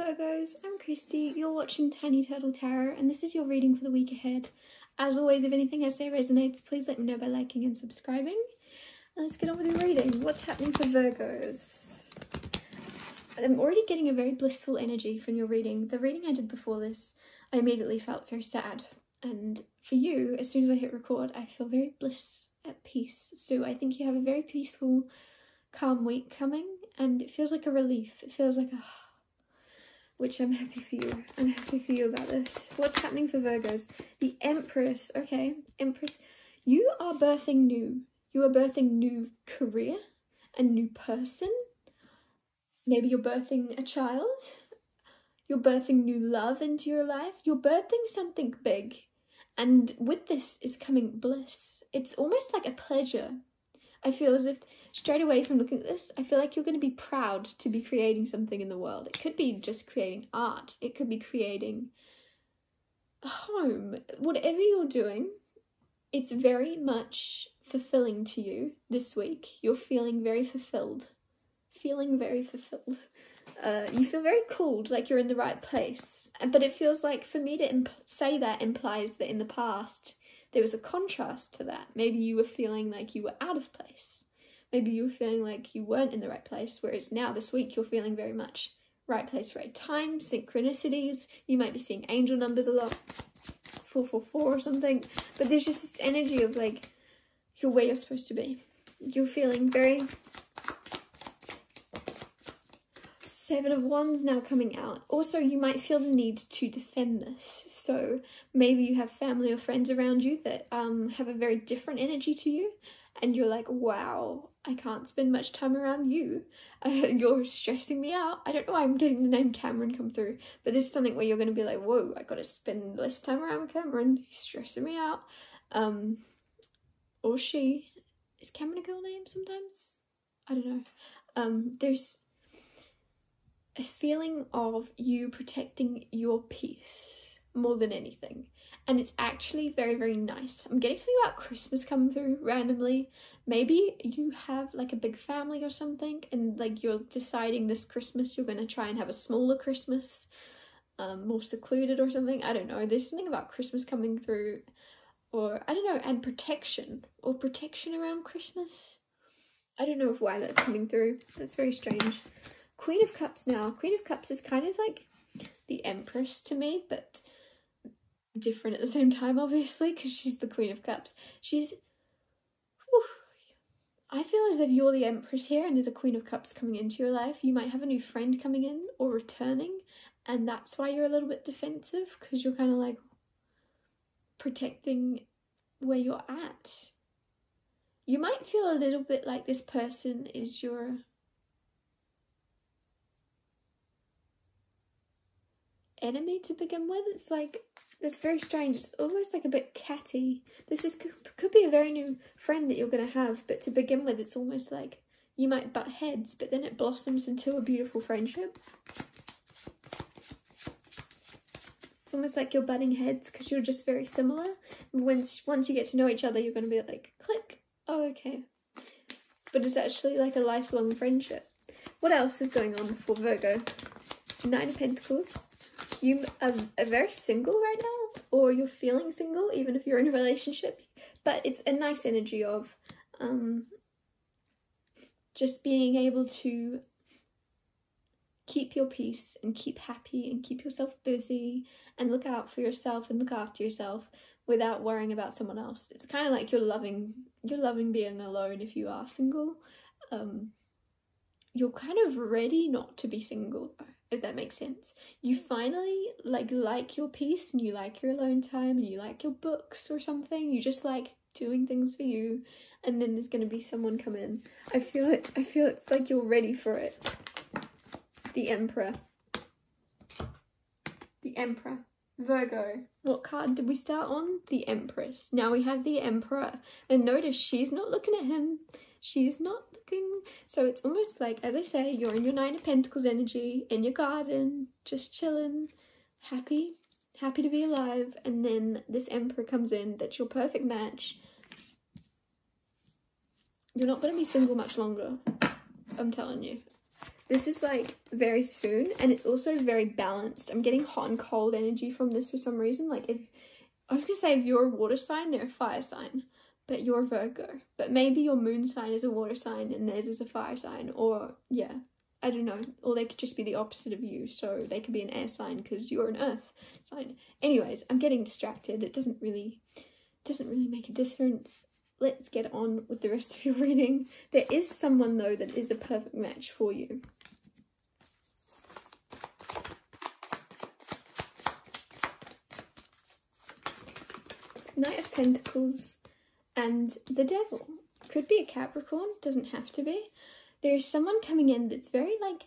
Virgos, I'm Christy, you're watching Tiny Turtle Tarot, and this is your reading for the week ahead. As always, if anything I say resonates, please let me know by liking and subscribing. And let's get on with the reading. What's happening for Virgos? I'm already getting a very blissful energy from your reading. The reading I did before this, I immediately felt very sad. And for you, as soon as I hit record, I feel very at peace. So I think you have a very peaceful, calm week coming, and it feels like a relief. It feels like a... which I'm happy for you. I'm happy for you about this. What's happening for Virgos? The Empress. Okay, Empress. You are birthing new. You are birthing new career, a new person. Maybe you're birthing a child. You're birthing new love into your life. You're birthing something big. And with this is coming bliss. It's almost like a pleasure. I feel as if straight away from looking at this, I feel like you're going to be proud to be creating something in the world. It could be just creating art. It could be creating a home. Whatever you're doing, it's very much fulfilling to you this week. You're feeling very fulfilled. Feeling very fulfilled. You feel very cool, like you're in the right place. But it feels like, for me to say that implies that in the past, there was a contrast to that. Maybe you were feeling like you were out of place. Maybe you were feeling like you weren't in the right place, whereas now, this week, you're feeling very much right place, right time, synchronicities. You might be seeing angel numbers a lot, 444 or something. But there's just this energy of like, you're where you're supposed to be. You're feeling very... Seven of Wands now coming out. Also, you might feel the need to defend this. So maybe you have family or friends around you that have a very different energy to you. And you're like, wow, I can't spend much time around you. You're stressing me out. I don't know why I'm getting the name Cameron come through. But there's something where you're going to be like, whoa, I got to spend less time around Cameron. He's stressing me out. Or she. Is Cameron a girl name sometimes? I don't know. There's a feeling of you protecting your peace more than anything. And it's actually very, very nice. I'm getting something about Christmas come through randomly. Maybe you have like a big family or something, and like you're deciding this Christmas you're going to try and have a smaller Christmas, more secluded or something. I don't know. There's something about Christmas coming through, or I don't know, and protection, or protection around Christmas. I don't know why that's coming through. That's very strange. Queen of Cups now. Queen of Cups is kind of like the Empress to me, but different at the same time, obviously, because she's the Queen of Cups. She's... whew, I feel as if you're the Empress here and there's a Queen of Cups coming into your life. You might have a new friend coming in or returning, and that's why you're a little bit defensive, because you're kind of like protecting where you're at. You might feel a little bit like this person is your... enemy to begin with. It's like, it's very strange. It's almost like a bit catty. This is could be a very new friend that you're going to have, but to begin with, it's almost like you might butt heads, but then it blossoms into a beautiful friendship. It's almost like you're butting heads because you're just very similar. Once you get to know each other, you're going to be like, click, oh, okay. But it's actually like a lifelong friendship. What else is going on for Virgo? Nine of Pentacles. You are very single right now, or you're feeling single, even if you're in a relationship. But it's a nice energy of just being able to keep your peace and keep happy and keep yourself busy and look out for yourself and look after yourself without worrying about someone else. It's kind of like you're loving being alone if you are single. You're kind of ready not to be single, though, if that makes sense. You finally like your peace, and you like your alone time, and you like your books or something. You just like doing things for you, and then there's going to be someone come in. I feel it's like you're ready for it. The Emperor. The Emperor. Virgo. What card did we start on? The Empress. Now we have the Emperor. And notice she's not looking at him. She's not looking. So it's almost like, as I say, you're in your Nine of Pentacles energy, in your garden, just chilling, happy to be alive. And then this Emperor comes in. That's your perfect match. You're not going to be single much longer. I'm telling you. This is like very soon, and it's also very balanced. I'm getting hot and cold energy from this for some reason. Like if I was gonna say if you're a water sign, they're a fire sign, but you're Virgo. But maybe your moon sign is a water sign and theirs is a fire sign, or yeah, I don't know. Or they could just be the opposite of you, so they could be an air sign because you're an earth sign. Anyways, I'm getting distracted. It doesn't really make a difference. Let's get on with the rest of your reading. There is someone though that is a perfect match for you. Knight of Pentacles and the Devil. Could be a Capricorn, doesn't have to be. There is someone coming in that's very like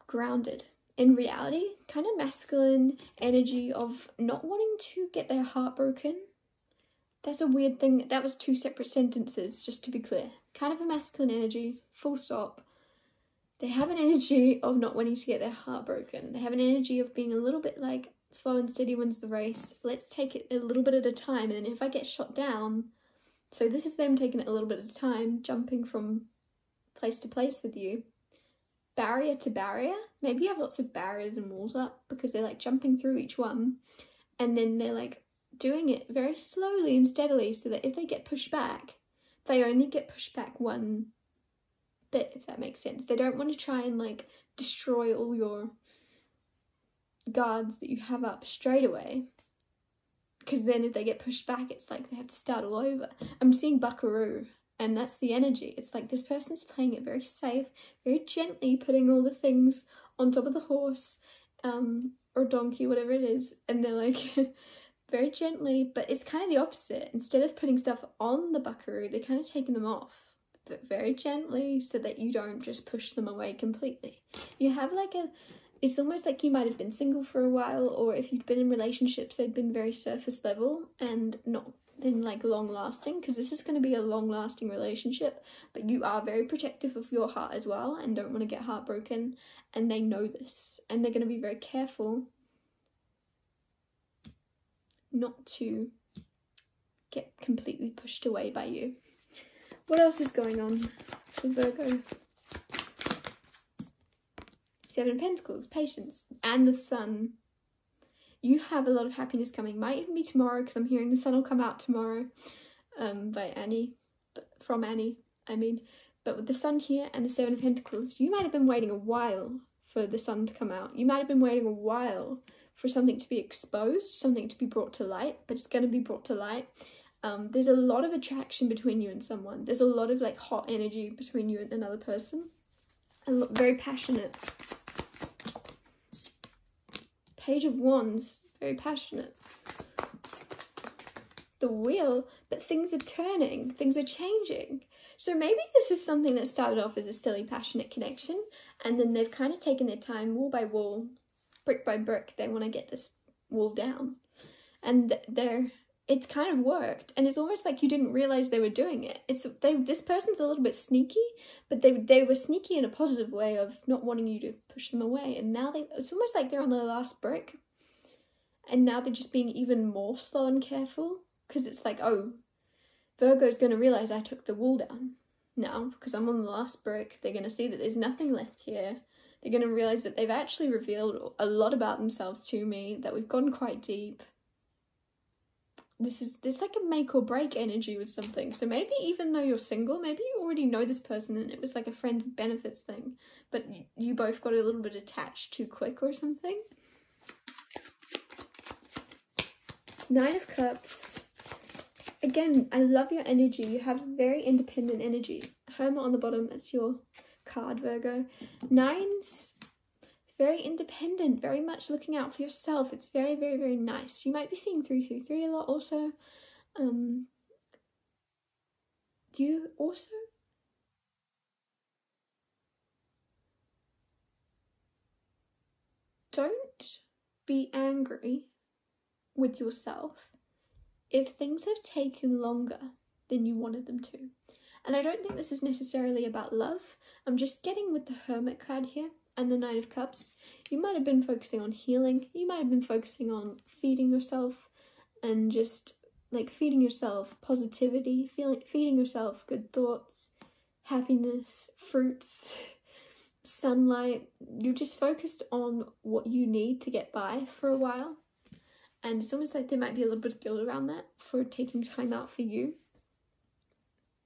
grounded in reality, kind of masculine energy of not wanting to get their heart broken. That's a weird thing. That was two separate sentences, just to be clear. Kind of a masculine energy, full stop. They have an energy of not wanting to get their heart broken. They have an energy of being a little bit like slow and steady wins the race. Let's take it a little bit at a time, and then if I get shot down, so this is them taking it a little bit at a time, jumping from place to place with you. Barrier to barrier. Maybe you have lots of barriers and walls up because they're like jumping through each one, and then they're like doing it very slowly and steadily so that if they get pushed back, they only get pushed back one bit, if that makes sense. They don't want to try and like destroy all your guards that you have up straight away, because then if they get pushed back, it's like they have to start all over. I'm seeing buckaroo, and that's the energy. It's like this person's playing it very safe, very gently, putting all the things on top of the horse or donkey, whatever it is, and they're like very gently, but it's kind of the opposite. Instead of putting stuff on the buckaroo, they're kind of taking them off, but very gently, so that you don't just push them away completely. You have like it's almost like you might have been single for a while, or if you'd been in relationships, they'd been very surface level and not been like long lasting, because this is going to be a long lasting relationship, but you are very protective of your heart as well and don't want to get heartbroken, and they know this, and they're going to be very careful not to get completely pushed away by you. What else is going on for Virgo? Seven of Pentacles, patience, and the Sun. You have a lot of happiness coming. Might even be tomorrow, because I'm hearing the sun will come out tomorrow by Annie, from Annie, I mean. But with the Sun here and the Seven of Pentacles, you might have been waiting a while for the sun to come out. You might have been waiting a while for something to be exposed, something to be brought to light, but it's going to be brought to light. There's a lot of attraction between you and someone. There's a lot of like hot energy between you and another person. Very passionate. Page of Wands, very passionate. The Wheel, but things are turning, things are changing. So maybe this is something that started off as a silly, passionate connection, and then they've kind of taken their time, wall by wall, brick by brick. They want to get this wall down, and it's kind of worked, and it's almost like you didn't realize they were doing it. This person's a little bit sneaky, but they were sneaky in a positive way of not wanting you to push them away, and now it's almost like they're on their last brick, and now they're just being even more slow and careful, because it's like, oh, Virgo's going to realize I took the wall down now because I'm on the last brick. They're going to see that there's nothing left here. They're going to realize that they've actually revealed a lot about themselves to me, that we've gone quite deep. There's like a make or break energy with something. So maybe even though you're single, maybe you already know this person and it was like a friends with benefits thing, but you both got a little bit attached too quick or something. Nine of Cups. Again, I love your energy. You have very independent energy. Hermit on the bottom, that's your card, Virgo. Nines, very independent, very much looking out for yourself. It's very, very, very nice. You might be seeing 333 a lot also. You also don't be angry with yourself if things have taken longer than you wanted them to. And I don't think this is necessarily about love. I'm just getting with the Hermit card here and the Nine of Cups. You might have been focusing on healing. You might have been focusing on feeding yourself and just like feeding yourself positivity, feeding yourself good thoughts, happiness, fruits. sunlight. You're just focused on what you need to get by for a while. And it's almost like there might be a little bit of guilt around that for taking time out for you.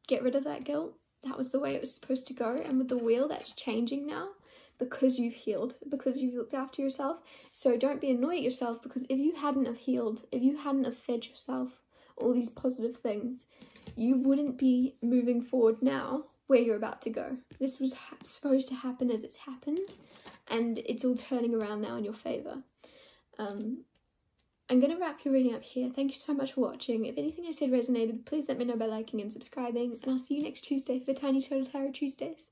Get rid of that guilt. That was the way it was supposed to go. And with the wheel, that's changing now because you've healed, because you've looked after yourself. So don't be annoyed at yourself, because if you hadn't have healed, if you hadn't have fed yourself all these positive things, you wouldn't be moving forward now where you're about to go. This was supposed to happen as it's happened, and it's all turning around now in your favour. I'm going to wrap your reading up here. Thank you so much for watching. If anything I said resonated, please let me know by liking and subscribing, and I'll see you next Tuesday for Tiny Turtle Tarot Tuesdays.